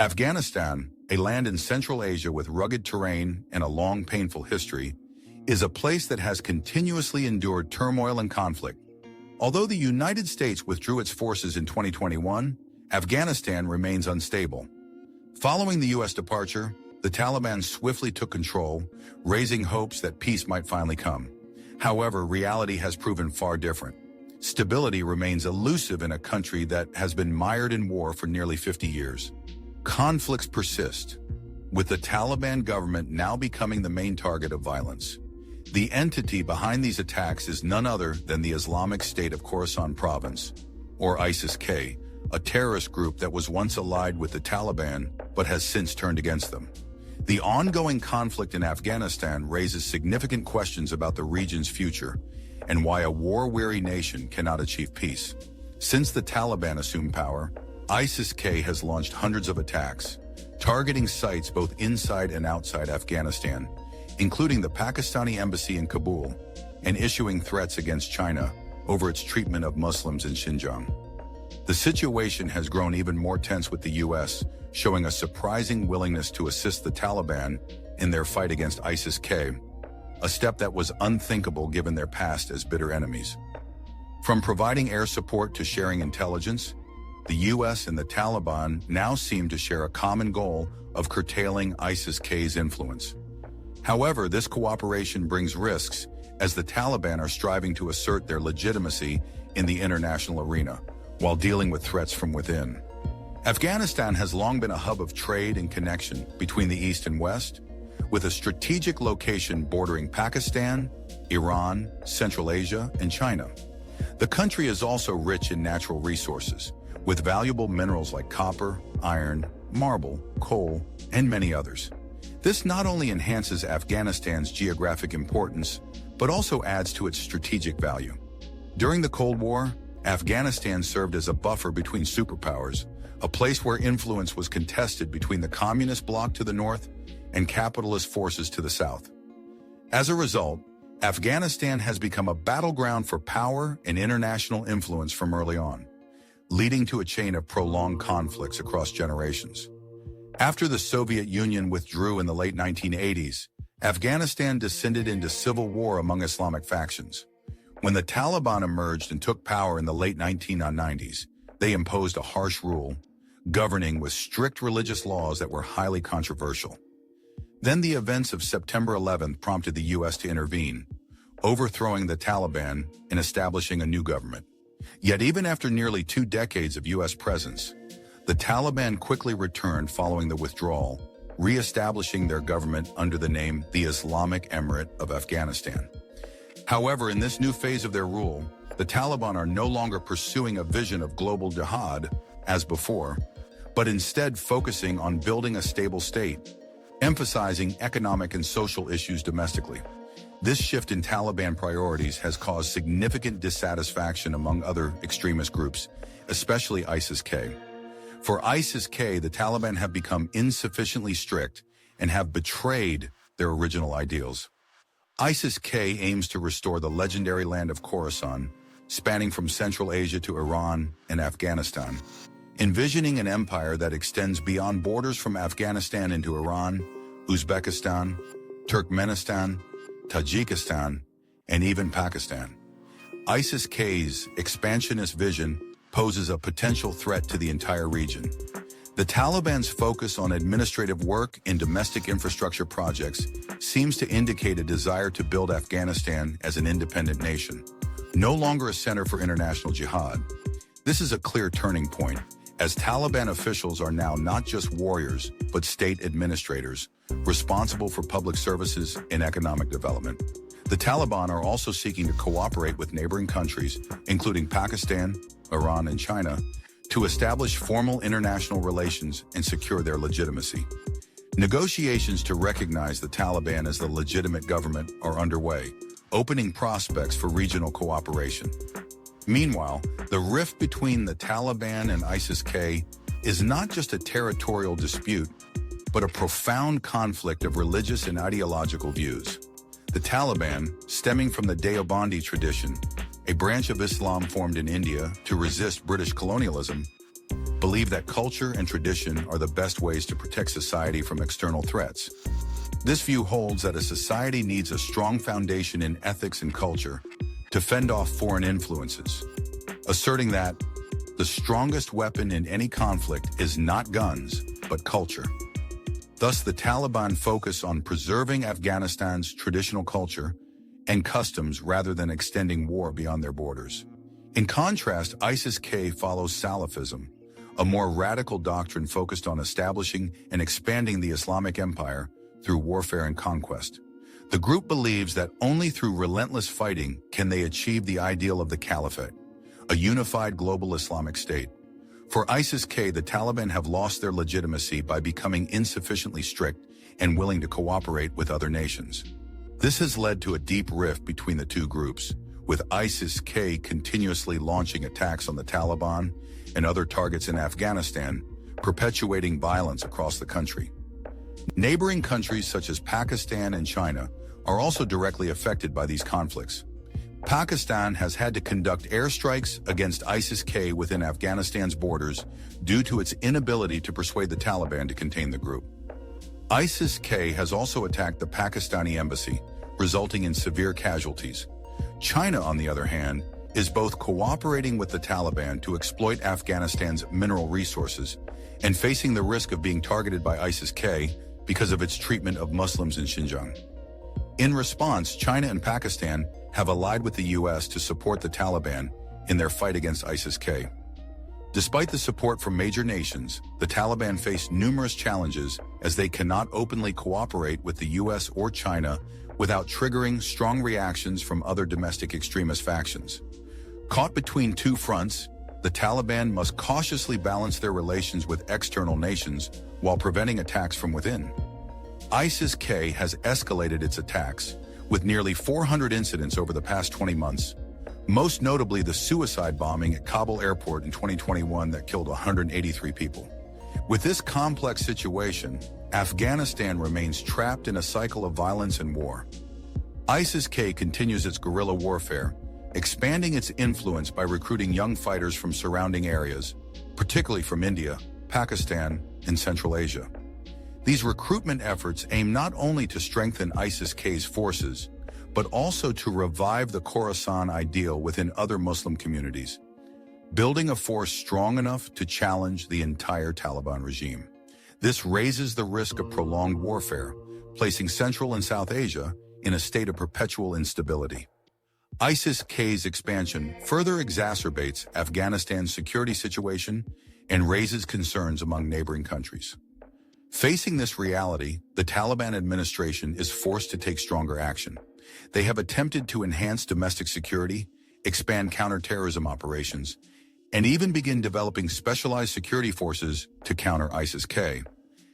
Afghanistan, a land in Central Asia with rugged terrain and a long, painful history, is a place that has continuously endured turmoil and conflict. Although the United States withdrew its forces in 2021, Afghanistan remains unstable. Following the U.S. departure, the Taliban swiftly took control, raising hopes that peace might finally come. However, reality has proven far different. Stability remains elusive in a country that has been mired in war for nearly 50 years. Conflicts persist, with the Taliban government now becoming the main target of violence. The entity behind these attacks is none other than the Islamic State of Khorasan Province, or ISIS-K, a terrorist group that was once allied with the Taliban but has since turned against them. The ongoing conflict in Afghanistan raises significant questions about the region's future and why a war-weary nation cannot achieve peace. Since the Taliban assumed power, ISIS-K has launched hundreds of attacks, targeting sites both inside and outside Afghanistan, including the Pakistani embassy in Kabul, and issuing threats against China over its treatment of Muslims in Xinjiang. The situation has grown even more tense with the U.S., showing a surprising willingness to assist the Taliban in their fight against ISIS-K, a step that was unthinkable given their past as bitter enemies. From providing air support to sharing intelligence, the U.S. and the Taliban now seem to share a common goal of curtailing ISIS-K's influence. However, this cooperation brings risks as the Taliban are striving to assert their legitimacy in the international arena, while dealing with threats from within. Afghanistan has long been a hub of trade and connection between the East and West, with a strategic location bordering Pakistan, Iran, Central Asia, and China. The country is also rich in natural resources, with valuable minerals like copper, iron, marble, coal, and many others. This not only enhances Afghanistan's geographic importance, but also adds to its strategic value. During the Cold War, Afghanistan served as a buffer between superpowers, a place where influence was contested between the communist bloc to the north and capitalist forces to the south. As a result, Afghanistan has become a battleground for power and international influence from early on, leading to a chain of prolonged conflicts across generations. After the Soviet Union withdrew in the late 1980s, Afghanistan descended into civil war among Islamic factions. When the Taliban emerged and took power in the late 1990s, they imposed a harsh rule, governing with strict religious laws that were highly controversial. Then the events of September 11th prompted the U.S. to intervene, overthrowing the Taliban and establishing a new government. Yet even after nearly 2 decades of U.S. presence, the Taliban quickly returned following the withdrawal, re-establishing their government under the name the Islamic Emirate of Afghanistan. However, in this new phase of their rule, the Taliban are no longer pursuing a vision of global jihad as before, but instead focusing on building a stable state, emphasizing economic and social issues domestically. This shift in Taliban priorities has caused significant dissatisfaction among other extremist groups, especially ISIS-K. For ISIS-K, the Taliban have become insufficiently strict and have betrayed their original ideals. ISIS-K aims to restore the legendary land of Khorasan, spanning from Central Asia to Iran and Afghanistan, envisioning an empire that extends beyond borders from Afghanistan into Iran, Uzbekistan, Turkmenistan, Tajikistan, and even Pakistan. ISIS-K's expansionist vision poses a potential threat to the entire region. The Taliban's focus on administrative work and domestic infrastructure projects seems to indicate a desire to build Afghanistan as an independent nation, no longer a center for international jihad. This is a clear turning point, as Taliban officials are now not just warriors, but state administrators, responsible for public services and economic development. The Taliban are also seeking to cooperate with neighboring countries, including Pakistan, Iran, and China, to establish formal international relations and secure their legitimacy. Negotiations to recognize the Taliban as the legitimate government are underway, opening prospects for regional cooperation. Meanwhile, the rift between the Taliban and ISIS-K is not just a territorial dispute, but a profound conflict of religious and ideological views. The Taliban, stemming from the Deobandi tradition, a branch of Islam formed in India to resist British colonialism, believes believe that culture and tradition are the best ways to protect society from external threats. This view holds that a society needs a strong foundation in ethics and culture to fend off foreign influences, asserting that the strongest weapon in any conflict is not guns, but culture. Thus, the Taliban focus on preserving Afghanistan's traditional culture and customs rather than extending war beyond their borders. In contrast, ISIS-K follows Salafism, a more radical doctrine focused on establishing and expanding the Islamic Empire through warfare and conquest. The group believes that only through relentless fighting can they achieve the ideal of the caliphate, a unified global Islamic state. For ISIS-K, the Taliban have lost their legitimacy by becoming insufficiently strict and willing to cooperate with other nations. This has led to a deep rift between the two groups, with ISIS-K continuously launching attacks on the Taliban and other targets in Afghanistan, perpetuating violence across the country. Neighboring countries such as Pakistan and China are also directly affected by these conflicts. Pakistan has had to conduct airstrikes against ISIS-K within Afghanistan's borders due to its inability to persuade the Taliban to contain the group. ISIS-K has also attacked the Pakistani embassy, resulting in severe casualties. China, on the other hand, is both cooperating with the Taliban to exploit Afghanistan's mineral resources and facing the risk of being targeted by ISIS-K because of its treatment of Muslims in Xinjiang. In response, China and Pakistan have allied with the U.S. to support the Taliban in their fight against ISIS-K. Despite the support from major nations, the Taliban face numerous challenges as they cannot openly cooperate with the U.S. or China without triggering strong reactions from other domestic extremist factions. Caught between two fronts, the Taliban must cautiously balance their relations with external nations while preventing attacks from within. ISIS-K has escalated its attacks, with nearly 400 incidents over the past 20 months, most notably the suicide bombing at Kabul airport in 2021 that killed 183 people. With this complex situation, Afghanistan remains trapped in a cycle of violence and war. ISIS-K continues its guerrilla warfare, expanding its influence by recruiting young fighters from surrounding areas, particularly from India, Pakistan, and Central Asia. These recruitment efforts aim not only to strengthen ISIS-K's forces, but also to revive the Khorasan ideal within other Muslim communities, building a force strong enough to challenge the entire Taliban regime. This raises the risk of prolonged warfare, placing Central and South Asia in a state of perpetual instability. ISIS-K's expansion further exacerbates Afghanistan's security situation and raises concerns among neighboring countries. Facing this reality, the Taliban administration is forced to take stronger action. They have attempted to enhance domestic security, expand counterterrorism operations, and even begin developing specialized security forces to counter ISIS-K.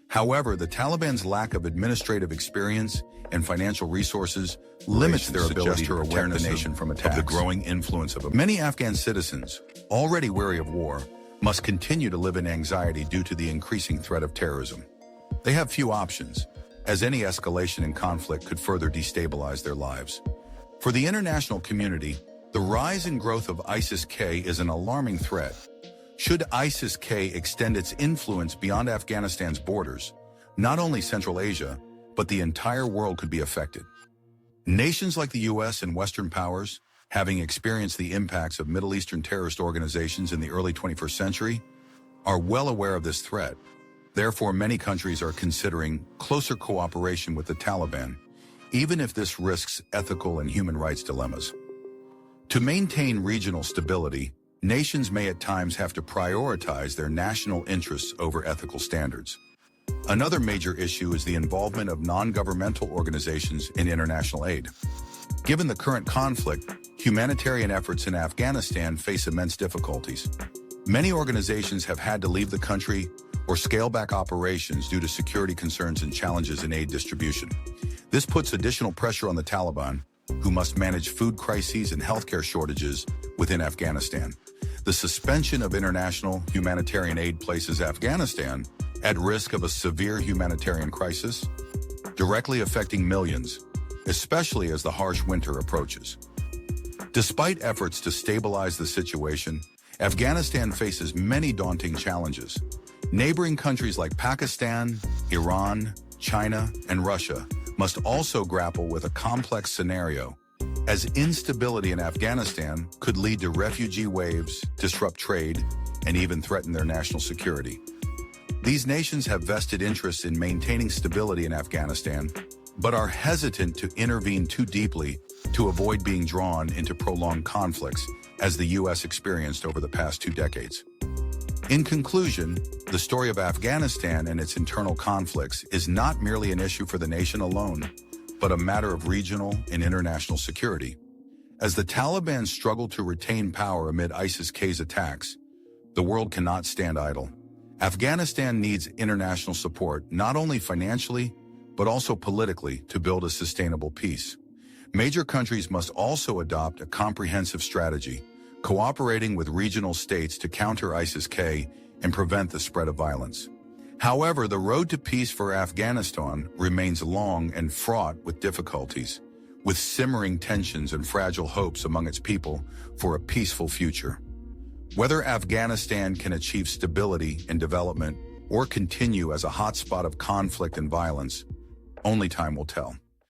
However, the Taliban's lack of administrative experience and financial resources limits their ability to protect the nation from attacks. Of the growing influence of many Afghan citizens, already wary of war, must continue to live in anxiety due to the increasing threat of terrorism. They have few options, as any escalation in conflict could further destabilize their lives. For the international community, the rise and growth of ISIS-K is an alarming threat. Should ISIS-K extend its influence beyond Afghanistan's borders, not only Central Asia, but the entire world could be affected. Nations like the U.S. and Western powers, having experienced the impacts of Middle Eastern terrorist organizations in the early 21st century, are well aware of this threat. Therefore, many countries are considering closer cooperation with the Taliban, even if this risks ethical and human rights dilemmas. To maintain regional stability, nations may at times have to prioritize their national interests over ethical standards. Another major issue is the involvement of non-governmental organizations in international aid. Given the current conflict, humanitarian efforts in Afghanistan face immense difficulties. Many organizations have had to leave the country or scale back operations due to security concerns and challenges in aid distribution. This puts additional pressure on the Taliban, who must manage food crises and healthcare shortages within Afghanistan. The suspension of international humanitarian aid places Afghanistan at risk of a severe humanitarian crisis, directly affecting millions, especially as the harsh winter approaches. Despite efforts to stabilize the situation Afghanistan faces many daunting challenges. Neighboring countries like Pakistan, Iran, China, and Russia must also grapple with a complex scenario, as instability in Afghanistan could lead to refugee waves, disrupt trade, and even threaten their national security. These nations have vested interests in maintaining stability in Afghanistan, but are hesitant to intervene too deeply to avoid being drawn into prolonged conflicts, as the U.S. experienced over the past 2 decades. In conclusion, the story of Afghanistan and its internal conflicts is not merely an issue for the nation alone, but a matter of regional and international security. As the Taliban struggle to retain power amid ISIS-K's attacks, the world cannot stand idle. Afghanistan needs international support, not only financially, but also politically, to build a sustainable peace. Major countries must also adopt a comprehensive strategy, cooperating with regional states to counter ISIS-K and prevent the spread of violence. However, the road to peace for Afghanistan remains long and fraught with difficulties, with simmering tensions and fragile hopes among its people for a peaceful future. Whether Afghanistan can achieve stability and development or continue as a hotspot of conflict and violence, only time will tell.